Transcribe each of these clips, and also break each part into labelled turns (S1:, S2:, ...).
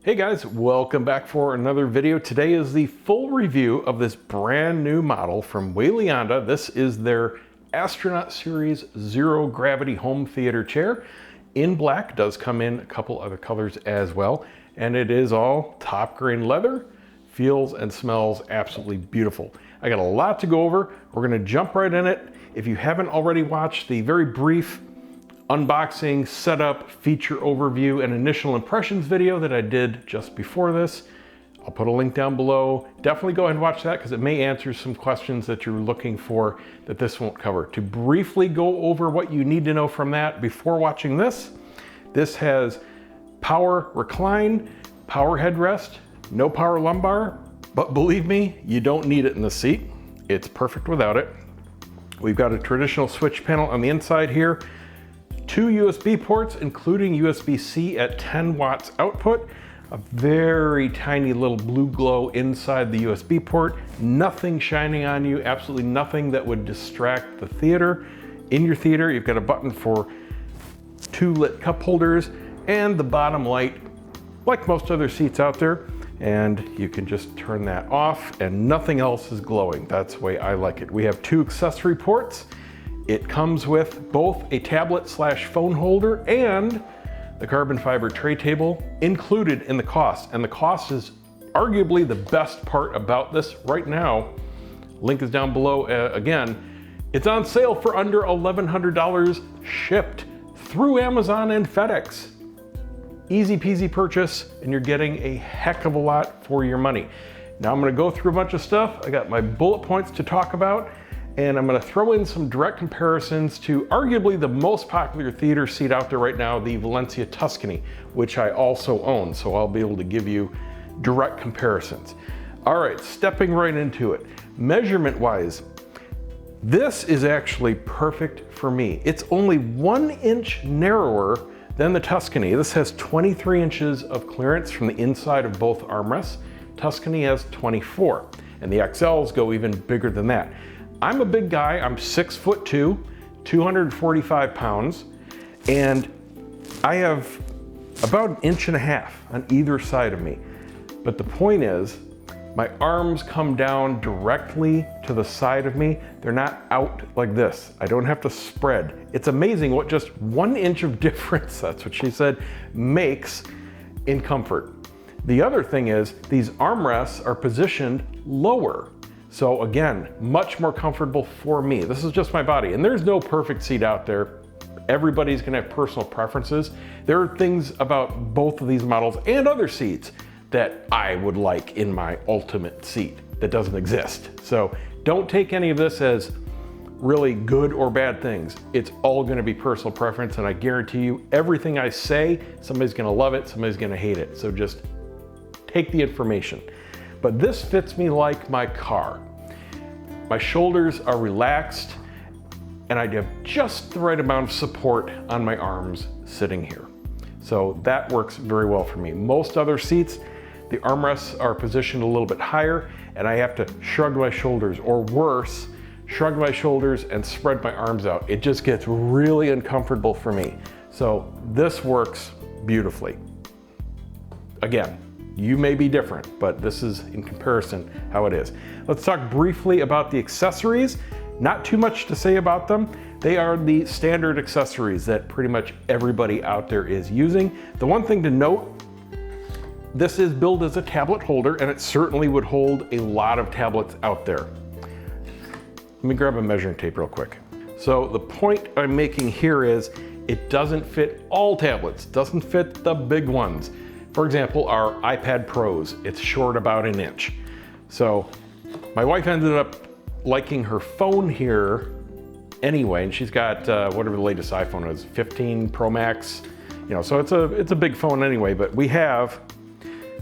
S1: Hey guys, welcome back for another video. Today is the full review of this brand new model from Weilianda. This is their Astronaut Series Zero Gravity Home Theater Chair. In black, does come in a couple other colors as well. And it is all top grain leather, feels and smells absolutely beautiful. I got a lot to go over. We're gonna jump right in it. If you haven't already watched the very brief unboxing, setup, feature overview, and initial impressions video that I did just before this, I'll put a link down below. Definitely go ahead and watch that because it may answer some questions that you're looking for that this won't cover. To briefly go over what you need to know from that before watching this, this has power recline, power headrest, no power lumbar, but believe me, you don't need it in the seat. It's perfect without it. We've got a traditional switch panel on the inside here. 2 USB ports, including USB-C at 10 watts output, a very tiny little blue glow inside the USB port, nothing shining on you, absolutely nothing that would distract the theater. In your theater, you've got a button for 2 lit cup holders and the bottom light, like most other seats out there, and you can just turn that off and nothing else is glowing. That's the way I like it. We have 2 accessory ports. It comes with both a tablet/phone holder and the carbon fiber tray table included in the cost. And the cost is arguably the best part about this right now. Link is down below. Again, it's on sale for under $1,100 shipped through Amazon and FedEx. Easy peasy purchase, and you're getting a heck of a lot for your money. Now I'm gonna go through a bunch of stuff. I got my bullet points to talk about, and I'm gonna throw in some direct comparisons to arguably the most popular theater seat out there right now, the Valencia Tuscany, which I also own, so I'll be able to give you direct comparisons. All right, stepping right into it. Measurement-wise, this is actually perfect for me. It's only 1 inch narrower than the Tuscany. This has 23 inches of clearance from the inside of both armrests. Tuscany has 24, and the XLs go even bigger than that. I'm a big guy, I'm 6'2", 245 pounds, and I have about 1.5 inches on either side of me. But the point is, my arms come down directly to the side of me. They're not out like this. I don't have to spread. It's amazing what just 1 inch of difference, that's what she said, makes in comfort. The other thing is, these armrests are positioned lower. So again, much more comfortable for me. This is just my body, and there's no perfect seat out there. Everybody's gonna have personal preferences. There are things about both of these models and other seats that I would like in my ultimate seat that doesn't exist. So don't take any of this as really good or bad things. It's all gonna be personal preference, and I guarantee you everything I say, somebody's gonna love it, somebody's gonna hate it. So just take the information. But this fits me like my car. My shoulders are relaxed, and I have just the right amount of support on my arms sitting here. So that works very well for me. Most other seats, the armrests are positioned a little bit higher, and I have to shrug my shoulders, or worse, shrug my shoulders and spread my arms out. It just gets really uncomfortable for me. So this works beautifully. Again, you may be different, but this is in comparison how it is. Let's talk briefly about the accessories. Not too much to say about them. They are the standard accessories that pretty much everybody out there is using. The one thing to note, this is billed as a tablet holder, and it certainly would hold a lot of tablets out there. Let me grab a measuring tape real quick. So the point I'm making here is it doesn't fit all tablets, doesn't fit the big ones. For example, our iPad Pros, it's short about 1 inch. So my wife ended up liking her phone here anyway, and she's got whatever the latest iPhone is, 15 Pro Max, you know, so it's a big phone anyway, but we have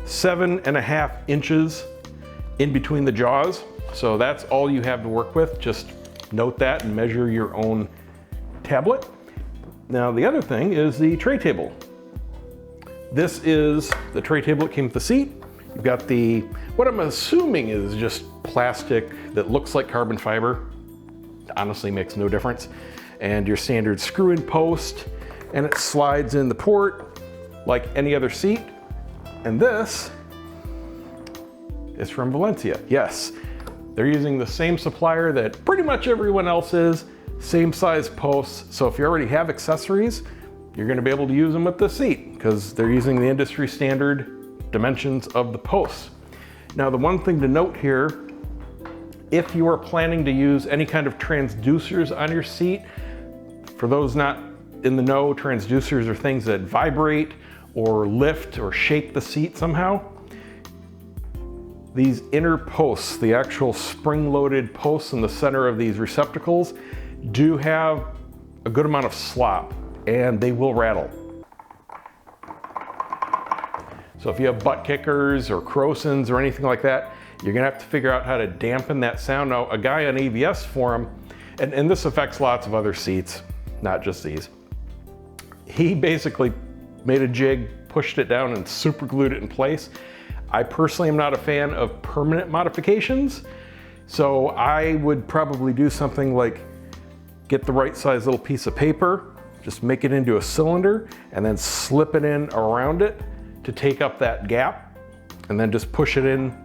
S1: 7.5 inches in between the jaws. So that's all you have to work with. Just note that and measure your own tablet. Now the other thing is the tray table. This is the tray table that came with the seat. You've got the, what I'm assuming is just plastic that looks like carbon fiber. Honestly makes no difference. And your standard screw-in post, and it slides in the port like any other seat. And this is from Valencia. Yes, they're using the same supplier that pretty much everyone else is, same size posts. So if you already have accessories, you're gonna be able to use them with the seat because they're using the industry standard dimensions of the posts. Now, the one thing to note here, if you are planning to use any kind of transducers on your seat, for those not in the know, transducers are things that vibrate or lift or shake the seat somehow. These inner posts, the actual spring-loaded posts in the center of these receptacles, do have a good amount of slop and they will rattle. So if you have butt kickers or crosins or anything like that, you're gonna have to figure out how to dampen that sound. Now, a guy on AVS forum, and this affects lots of other seats, not just these, he basically made a jig, pushed it down and super glued it in place. I personally am not a fan of permanent modifications, so I would probably do something like get the right size little piece of paper, just make it into a cylinder, and then slip it in around it to take up that gap, and then just push it in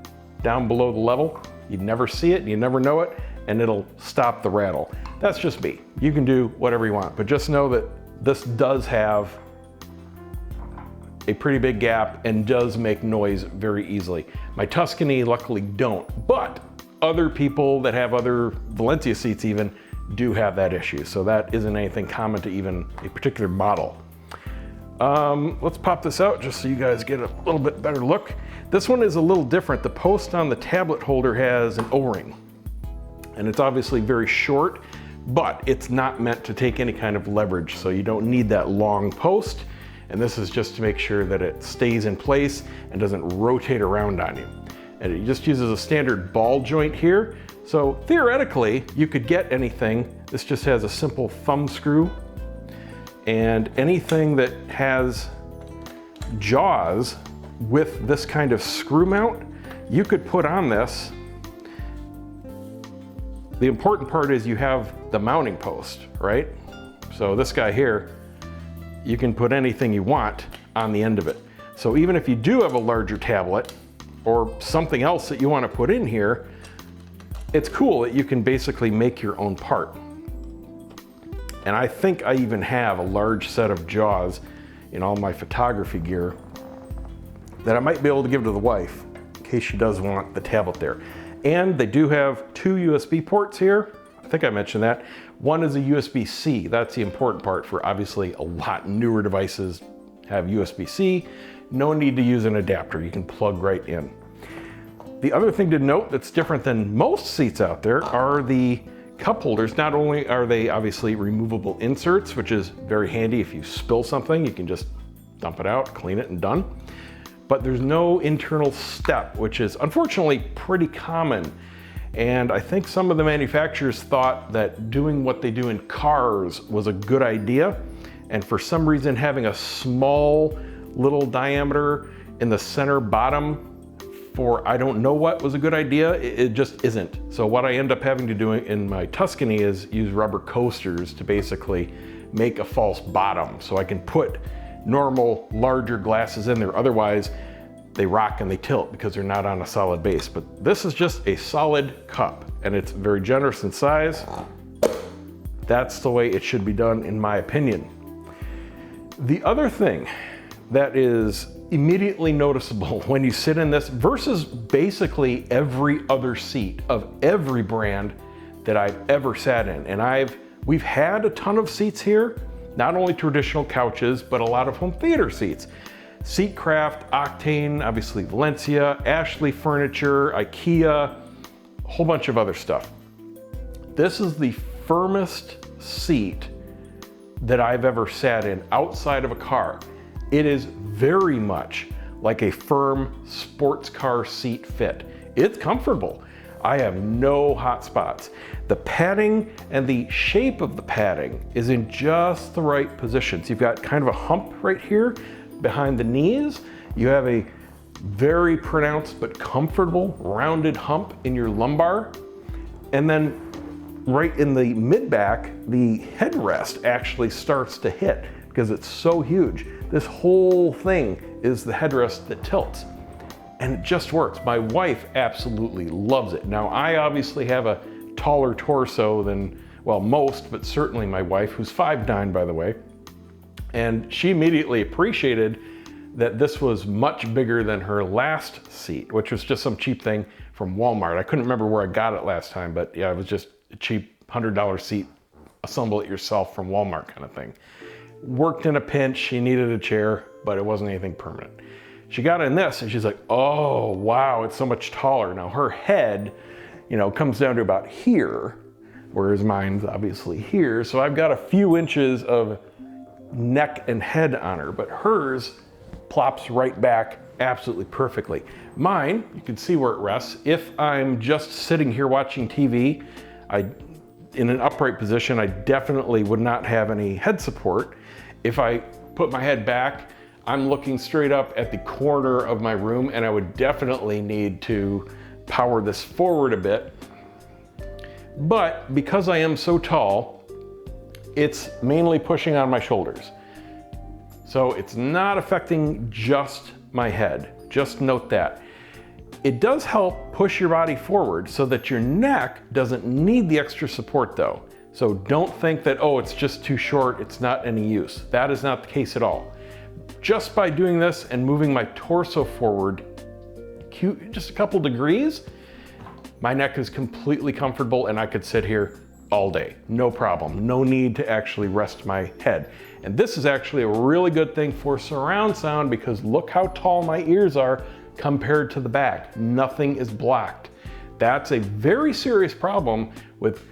S1: down below the level. You'd never see it, you never know it, and it'll stop the rattle. That's just me. You can do whatever you want, but just know that this does have a pretty big gap and does make noise very easily. My Tuscany luckily don't, but other people that have other Valencia seats even do have that issue. So that isn't anything common to even a particular model. Let's pop this out just so you guys get a little bit better look. This one is a little different. The post on the tablet holder has an O-ring, and it's obviously very short, but it's not meant to take any kind of leverage, so you don't need that long post. And this is just to make sure that it stays in place and doesn't rotate around on you. And it just uses a standard ball joint here. So theoretically, you could get anything. This just has a simple thumb screw, and anything that has jaws with this kind of screw mount, you could put on this. The important part is you have the mounting post, right? So this guy here, you can put anything you want on the end of it. So even if you do have a larger tablet or something else that you want to put in here, it's cool that you can basically make your own part. And I think I even have a large set of jaws in all my photography gear that I might be able to give to the wife in case she does want the tablet there. And they do have 2 USB ports here. I think I mentioned that. One is a USB-C. That's the important part for obviously a lot newer devices have USB-C. No need to use an adapter. You can plug right in. The other thing to note that's different than most seats out there are the cup holders. Not only are they obviously removable inserts, which is very handy if you spill something, you can just dump it out, clean it, and done. But there's no internal step, which is unfortunately pretty common. And I think some of the manufacturers thought that doing what they do in cars was a good idea. And for some reason, having a small little diameter in the center bottom for I don't know what was a good idea, it just isn't. So what I end up having to do in my Tuscany is use rubber coasters to basically make a false bottom so I can put normal larger glasses in there. Otherwise, they rock and they tilt because they're not on a solid base. But this is just a solid cup and it's very generous in size. That's the way it should be done in my opinion. The other thing that is immediately noticeable when you sit in this versus basically every other seat of every brand that I've ever sat in, and we've had a ton of seats here, not only traditional couches, but a lot of home theater seats. Seatcraft, Octane, obviously Valencia, Ashley Furniture, IKEA, a whole bunch of other stuff. This is the firmest seat that I've ever sat in outside of a car. It is very much like a firm sports car seat fit. It's comfortable. I have no hot spots. The padding and the shape of the padding is in just the right positions. You've got kind of a hump right here behind the knees. You have a very pronounced but comfortable rounded hump in your lumbar. And then right in the mid-back, the headrest actually starts to hit because it's so huge. This whole thing is the headrest that tilts. And it just works. My wife absolutely loves it. Now, I obviously have a taller torso than, well, most, but certainly my wife, who's 5'9", by the way. And she immediately appreciated that this was much bigger than her last seat, which was just some cheap thing from Walmart. I couldn't remember where I got it last time, but yeah, it was just a cheap $100 seat, assemble it yourself from Walmart kind of thing. Worked in a pinch, she needed a chair, but it wasn't anything permanent. She got in this and she's like, oh, wow, it's so much taller. Now her head, you know, comes down to about here, whereas mine's obviously here. So I've got a few inches of neck and head on her, but hers plops right back absolutely perfectly. Mine, you can see where it rests. If I'm just sitting here watching TV, in an upright position, I definitely would not have any head support. If I put my head back, I'm looking straight up at the corner of my room, and I would definitely need to power this forward a bit. But because I am so tall, it's mainly pushing on my shoulders. So it's not affecting just my head. Just note that. It does help push your body forward so that your neck doesn't need the extra support though. So don't think that, oh, it's just too short, it's not any use. That is not the case at all. Just by doing this and moving my torso forward just a couple degrees, my neck is completely comfortable and I could sit here all day, no problem. No need to actually rest my head. And this is actually a really good thing for surround sound because look how tall my ears are compared to the back. Nothing is blocked. That's a very serious problem with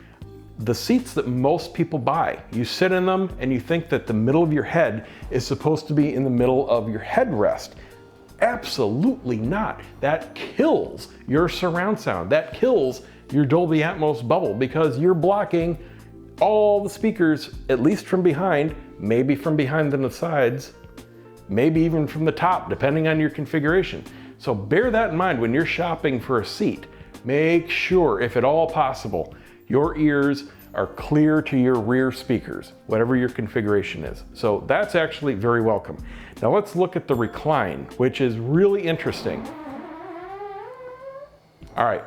S1: the seats that most people buy. You sit in them and you think that the middle of your head is supposed to be in the middle of your headrest. Absolutely not. That kills your surround sound. That kills your Dolby Atmos bubble because you're blocking all the speakers, at least from behind, maybe from behind and the sides, maybe even from the top, depending on your configuration. So bear that in mind when you're shopping for a seat. Make sure, if at all possible, your ears are clear to your rear speakers, whatever your configuration is. So that's actually very welcome. Now let's look at the Recline, which is really interesting. All right,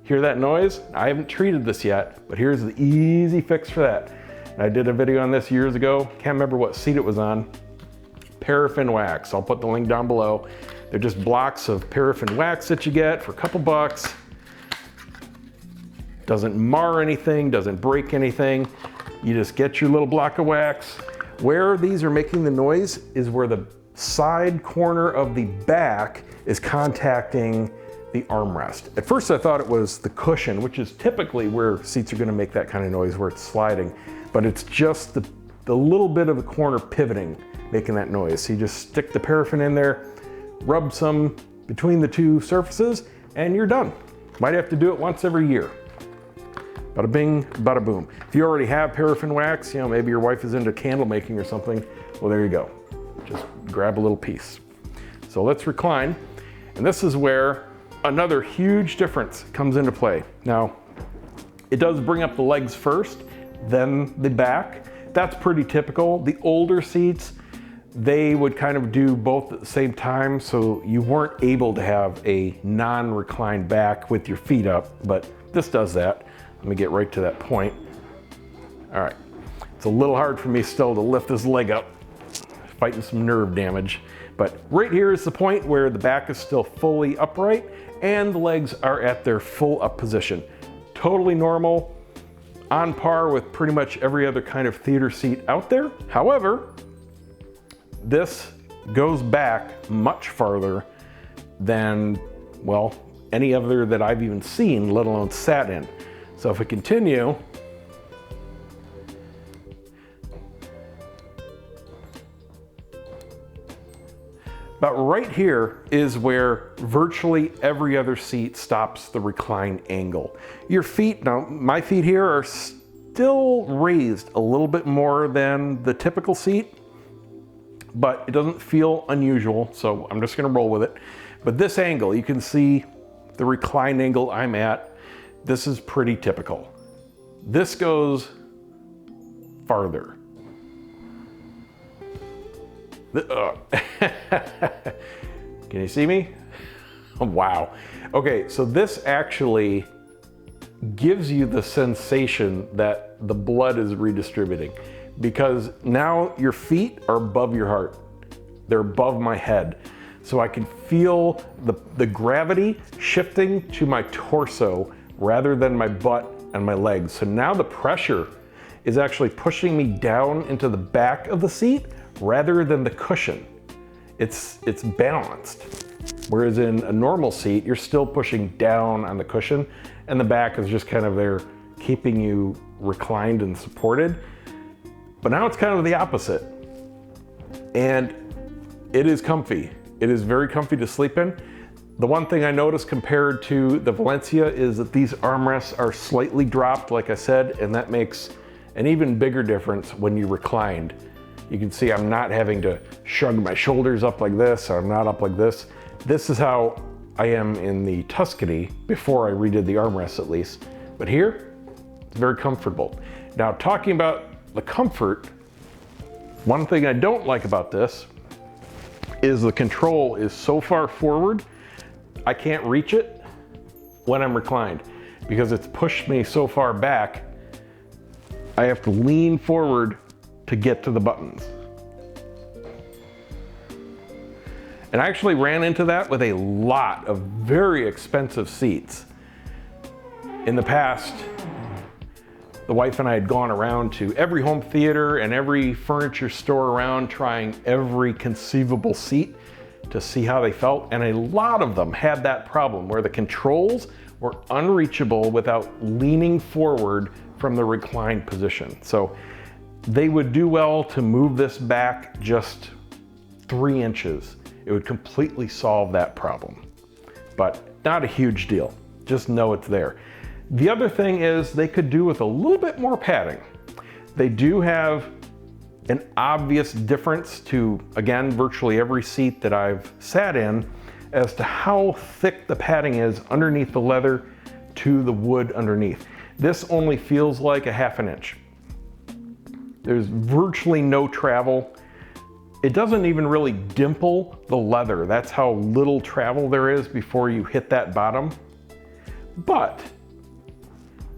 S1: hear that noise? I haven't treated this yet, but here's the easy fix for that. And I did a video on this years ago. Can't remember what seat it was on. Paraffin wax. I'll put the link down below. They're just blocks of paraffin wax that you get for a couple bucks. Doesn't mar anything, doesn't break anything. You just get your little block of wax. Where these are making the noise is where the side corner of the back is contacting the armrest. At first I thought it was the cushion, which is typically where seats are gonna make that kind of noise, where it's sliding. But it's just the little bit of the corner pivoting, making that noise. So you just stick the paraffin in there, rub some between the two surfaces, and you're done. Might have to do it once every year. Bada bing, bada boom. If you already have paraffin wax, you know, maybe your wife is into candle making or something, well, there you go. Just grab a little piece. So let's recline. And this is where another huge difference comes into play. Now, it does bring up the legs first, then the back. That's pretty typical. The older seats, they would kind of do both at the same time, so you weren't able to have a non-reclined back with your feet up, but this does that. Let me get right to that point. All right, it's a little hard for me still to lift this leg up, fighting some nerve damage. But right here is the point where the back is still fully upright and the legs are at their full up position. Totally normal, on par with pretty much every other kind of theater seat out there. However, this goes back much farther than, well, any other that I've even seen, let alone sat in. So if we continue, about right here is where virtually every other seat stops the recline angle. Your feet, now my feet here are still raised a little bit more than the typical seat, but it doesn't feel unusual, so I'm just gonna roll with it. But this angle, you can see the recline angle I'm at. This is pretty typical. This goes farther. Can you see me? Oh, wow. Okay, so this actually gives you the sensation that the blood is redistributing, because now your feet are above your heart. They're above my head. So I can feel the gravity shifting to my torso rather than my butt and my legs. So now the pressure is actually pushing me down into the back of the seat rather than the cushion. It's balanced. Whereas in a normal seat, you're still pushing down on the cushion and the back is just kind of there keeping you reclined and supported. But now it's kind of the opposite. And it is comfy. It is very comfy to sleep in. The one thing I noticed compared to the Valencia is that these armrests are slightly dropped, like I said, and that makes an even bigger difference when you reclined. You can see I'm not having to shrug my shoulders up like this, or I'm not up like this. This is how I am in the Tuscany before I redid the armrests at least. But here, it's very comfortable. Now, talking about the comfort, one thing I don't like about this is the control is so far forward, I can't reach it when I'm reclined because it's pushed me so far back. I have to lean forward to get to the buttons. And I actually ran into that with a lot of very expensive seats. In the past, the wife and I had gone around to every home theater and every furniture store around trying every conceivable seat to see how they felt. And a lot of them had that problem where the controls were unreachable without leaning forward from the reclined position. So they would do well to move this back just 3 inches. It would completely solve that problem, but not a huge deal. Just know it's there. The other thing is they could do with a little bit more padding. They do have an obvious difference to, again, virtually every seat that I've sat in as to how thick the padding is underneath the leather to the wood underneath. This only feels like a ½ an inch. There's virtually no travel. It doesn't even really dimple the leather. That's how little travel there is before you hit that bottom. But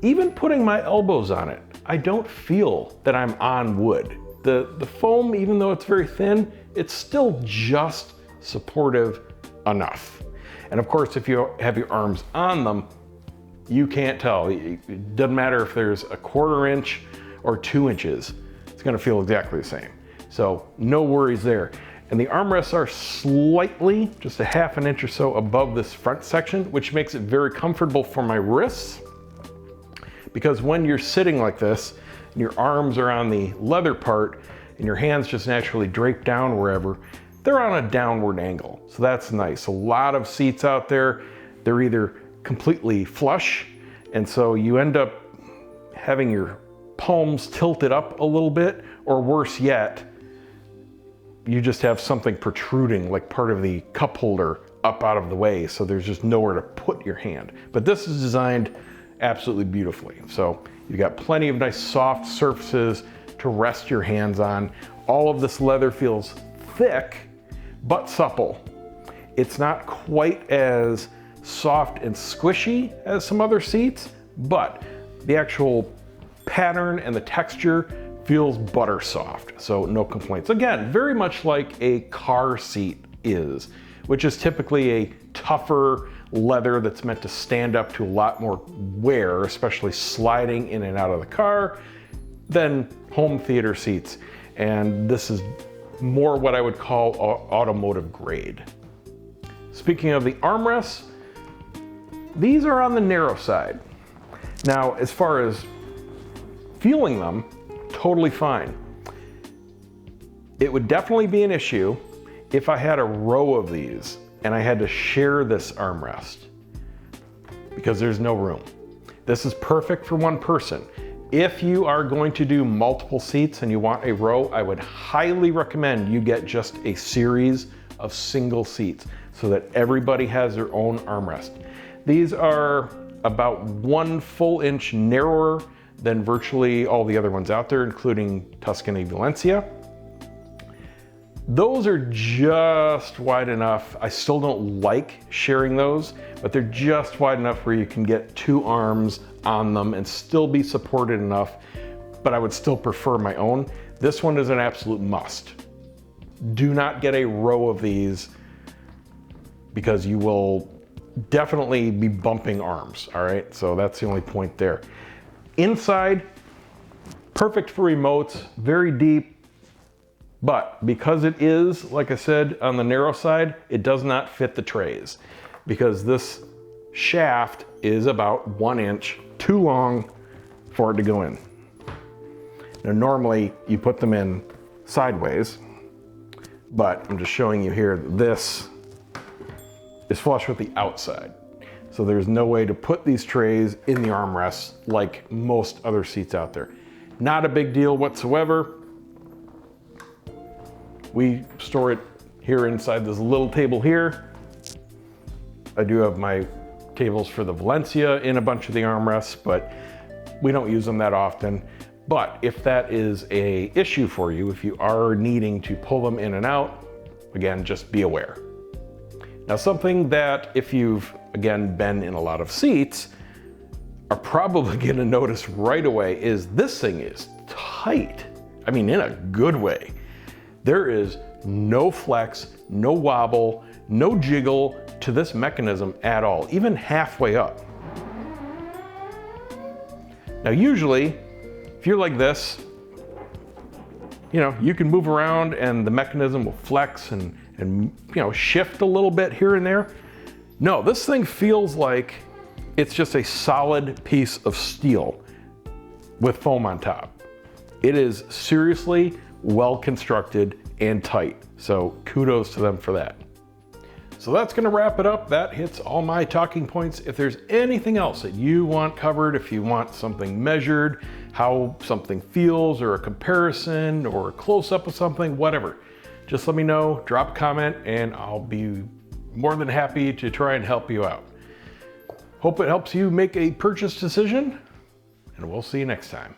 S1: even putting my elbows on it, I don't feel that I'm on wood. The foam, even though it's very thin, it's still just supportive enough. And of course, if you have your arms on them, you can't tell. It doesn't matter if there's a ½ inch or 2 inches. It's gonna feel exactly the same. So no worries there. And the armrests are slightly, just a ½ an inch or so above this front section, which makes it very comfortable for my wrists. Because when you're sitting like this, and your arms are on the leather part, and your hands just naturally drape down wherever, they're on a downward angle. So that's nice. A lot of seats out there, they're either completely flush, and so you end up having your palms tilted up a little bit, or worse yet, you just have something protruding like part of the cup holder up out of the way, so there's just nowhere to put your hand. But this is designed absolutely beautifully. So you got plenty of nice soft surfaces to rest your hands on. All of this leather feels thick, but supple. It's not quite as soft and squishy as some other seats, but the actual pattern and the texture feels butter soft, so no complaints. Again, very much like a car seat is, which is typically a tougher leather that's meant to stand up to a lot more wear, especially sliding in and out of the car, than home theater seats. And this is more what I would call automotive grade. Speaking of the armrests, these are on the narrow side. Now, as far as feeling them, totally fine. It would definitely be an issue if I had a row of these and I had to share this armrest, because there's no room. This is perfect for one person. If you are going to do multiple seats and you want a row, I would highly recommend you get just a series of single seats so that everybody has their own armrest. These are about 1 full inch narrower than virtually all the other ones out there, including Tuscany Valencia. Those are just wide enough. I still don't like sharing those, but they're just wide enough where you can get 2 arms on them and still be supported enough, but I would still prefer my own. This one is an absolute must. Do not get a row of these because you will definitely be bumping arms, all right? So that's the only point there. Inside, perfect for remotes, very deep, but because it is, like I said, on the narrow side, it does not fit the trays because this shaft is about 1 inch too long for it to go in. Now, normally you put them in sideways, but I'm just showing you here that this is flush with the outside. So there's no way to put these trays in the armrests like most other seats out there. Not a big deal whatsoever. We store it here inside this little table here. I do have my tables for the Valencia in a bunch of the armrests, but we don't use them that often. But if that is an issue for you, if you are needing to pull them in and out, again, just be aware. Now, something that if you've, again, been in a lot of seats, are probably gonna notice right away is this thing is tight. I mean, in a good way. There is no flex, no wobble, no jiggle to this mechanism at all, even halfway up. Now, usually, if you're like this, you know, you can move around and the mechanism will flex and you know, shift a little bit here and there. No, this thing feels like it's just a solid piece of steel with foam on top. It is seriously well constructed and tight. So kudos to them for that. So that's gonna wrap it up. That hits all my talking points. If there's anything else that you want covered, if you want something measured, how something feels, or a comparison, or a close-up of something, whatever, just let me know, drop a comment, and I'll be more than happy to try and help you out. Hope it helps you make a purchase decision, and we'll see you next time.